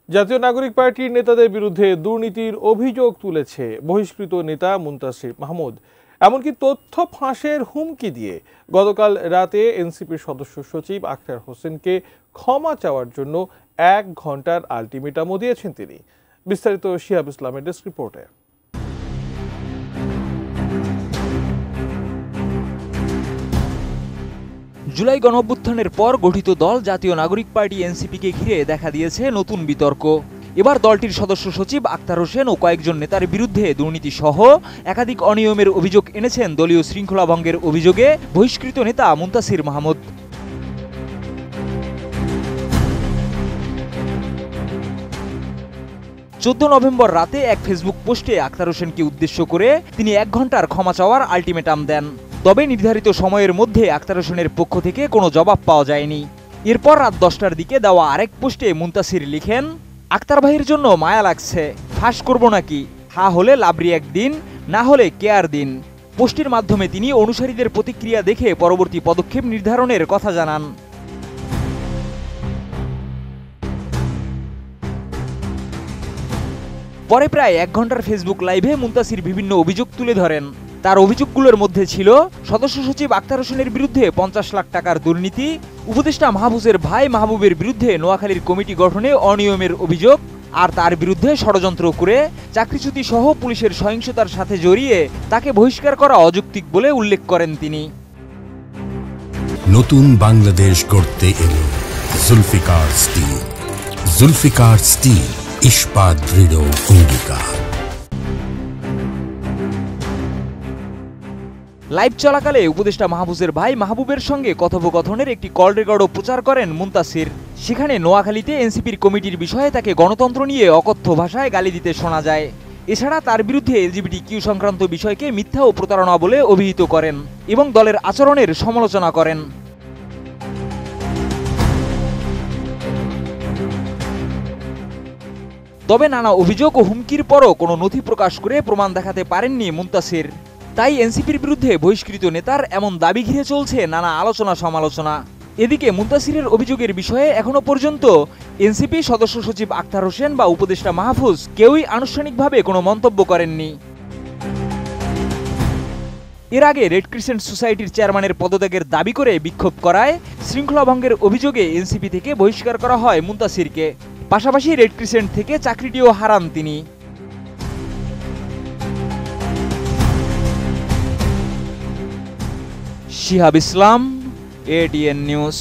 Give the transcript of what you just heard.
জাতীয় নাগরিক পার্টির নেতাদের বিরুদ্ধে দুর্নীতির অভিযোগ তুলেছে বহিষ্কৃত নেতা মুনতাসির মাহমুদ। এমনকি তথ্য ফাঁসের হুমকি দিয়ে গতকাল রাতে এনসিপির সদস্য সচিব আখতার হোসেনকে ক্ষমা চাওয়ার জন্য 1 ঘন্টার আলটিমেটামও দিয়েছেন তিনি। বিস্তারিত শিহাব ইসলামের ডেস্ক রিপোর্টে। জুলাই গণঅভ্যুত্থানের পর গঠিত দল জাতীয় নাগরিক পার্টি এনসিপিকে ঘিরে দেখা দিয়েছে নতুন বিতর্ক। এবার দলটির সদস্য সচিব আখতার হোসেন ও কয়েকজন নেতার বিরুদ্ধে দুর্নীতি সহ একাধিক অনিয়মের অভিযোগ এনেছেন দলীয় শৃঙ্খলা ভঙ্গের অভিযোগে বহিষ্কৃত নেতা মুনতাসির মাহমুদ। নভেম্বর রাতে এক ফেসবুক পোস্টে আখতার হোসেনকে উদ্দেশ্য করে তিনি 1 ঘন্টার ক্ষমা চাওয়ার আলটিমেটাম দেন। তবে নির্ধারিত সময়ের মধ্যে আখতার হোসেনের পক্ষ থেকে কোনো জবাব পাওয়া যায়নি। এরপর রাত 10টার দিকে দেওয়া আরেক পোস্টে মুনতাসির লিখেন, আখতার ভাইয়ের জন্য মায়া লাগছে, ফাঁস করব নাকি, হা হলে লাবরি একদিন, না হলে কেয়ার দিন। পোস্টের মাধ্যমে তিনি অনুসারীদের প্রতিক্রিয়া দেখে পরবর্তী পদক্ষেপ নির্ধারণের কথা জানান। পরে প্রায় 1 ঘন্টার ফেসবুক লাইভে মুনতাসির বিভিন্ন অভিযোগ তুলে ধরেন। তার অভিযোগগুলোর মধ্যে ছিল সদস্য সচিব আখতার হোসেনের বিরুদ্ধে 50 লাখ টাকার দুর্নীতি, উপদেষ্টা মাহফুজের ভাই মাহবুবের বিরুদ্ধে নোয়াখালীর কমিটি গঠনে অনিয়মের অভিযোগ, আর তার বিরুদ্ধে ষড়যন্ত্র করে চাকরিচ্যুতি সহ পুলিশের সহিংসতার সাথে জড়িয়ে তাকে বহিষ্কার করা অযৌক্তিক বলে উল্লেখ করেন তিনি। নতুন বাংলাদেশ গড়তে এলো জুলফিকার স্টিল। জুলফিকার স্টিল, ইস্পাত দৃঢ় অঙ্গীকার। লাইভ চলাকালে উপদেষ্টা মাহফুজের ভাই মাহবুবের সঙ্গে কথোপকথনের একটি কল রেকর্ডও প্রচার করেন মুনতাসির। সেখানে নোয়াখালীতে এনসিপির কমিটির বিষয়ে তাকে গণতন্ত্র নিয়ে অকথ্য ভাষায় গালি দিতে শোনা যায়। এছাড়া তার বিরুদ্ধে এলজিবিটিকিউ সংক্রান্ত বিষয়কে মিথ্যা ও প্রতারণা বলে অভিহিত করেন এবং দলের আচরণের সমালোচনা করেন। তবে নানা অভিযোগ ও হুমকির পরও কোনো নথি প্রকাশ করে প্রমাণ দেখাতে পারেননি মুনতাসির। তাই এনসিপির বিরুদ্ধে বহিষ্কৃত নেতার এমন দাবি ঘিরে চলছে নানা আলোচনা সমালোচনা। এদিকে মুনতাসিরের অভিযোগের বিষয়ে এখনো পর্যন্ত এনসিপি সদস্য সচিব আখতার হোসেন বা উপদেষ্টা মাহফুজ কেউই আনুষ্ঠানিকভাবে কোনো মন্তব্য করেননি। এর আগে রেড ক্রিসেন্ট সোসাইটির চেয়ারম্যানের পদত্যাগের দাবি করে বিক্ষোভ করায় শৃঙ্খলা ভঙ্গের অভিযোগে এনসিপি থেকে বহিষ্কার করা হয় মুনতাসিরকে। পাশাপাশি রেড ক্রিসেন্ট থেকে চাকরিটিও হারান তিনি। শিহাব ইসলাম, এটিএন নিউজ।